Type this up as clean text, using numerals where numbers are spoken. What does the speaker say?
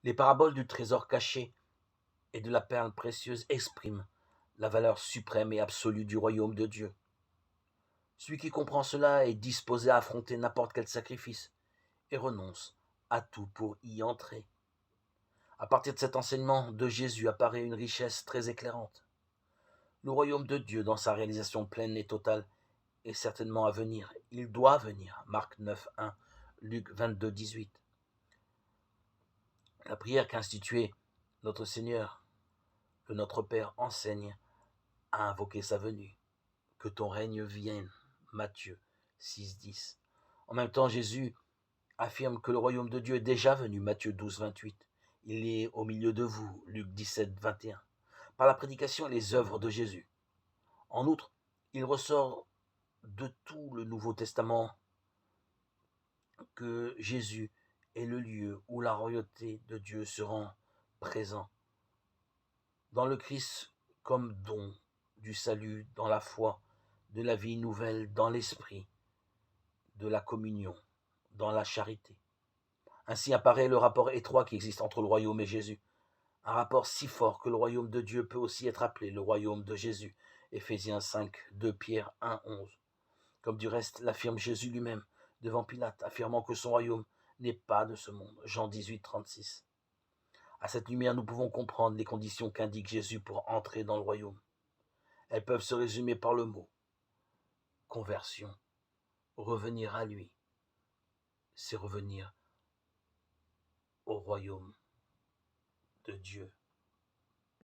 Les paraboles du trésor caché et de la perle précieuse expriment la valeur suprême et absolue du royaume de Dieu. Celui qui comprend cela est disposé à affronter n'importe quel sacrifice et renonce à tout pour y entrer. À partir de cet enseignement de Jésus apparaît une richesse très éclairante. Le royaume de Dieu, dans sa réalisation pleine et totale, est certainement à venir. Il doit venir. Marc 9, 1, Luc 22, 18. La prière qu'instituait notre Seigneur, que notre Père enseigne à invoquer sa venue. Que ton règne vienne. Matthieu 6, 10. En même temps, Jésus affirme que le royaume de Dieu est déjà venu. Matthieu 12, 28. Il est au milieu de vous. Luc 17, 21. Par la prédication et les œuvres de Jésus. En outre, il ressort de tout le Nouveau Testament que Jésus est le lieu où la royauté de Dieu se rend présent. Dans le Christ comme don du salut, dans la foi, de la vie nouvelle, dans l'esprit, de la communion, dans la charité. Ainsi apparaît le rapport étroit qui existe entre le royaume et Jésus. Un rapport si fort que le royaume de Dieu peut aussi être appelé le royaume de Jésus. Éphésiens 5, 2 Pierre 1, 11. Comme du reste l'affirme Jésus lui-même devant Pilate, affirmant que son royaume n'est pas de ce monde. Jean 18, 36. À cette lumière, nous pouvons comprendre les conditions qu'indique Jésus pour entrer dans le royaume. Elles peuvent se résumer par le mot conversion. Revenir à lui, c'est revenir au royaume de Dieu.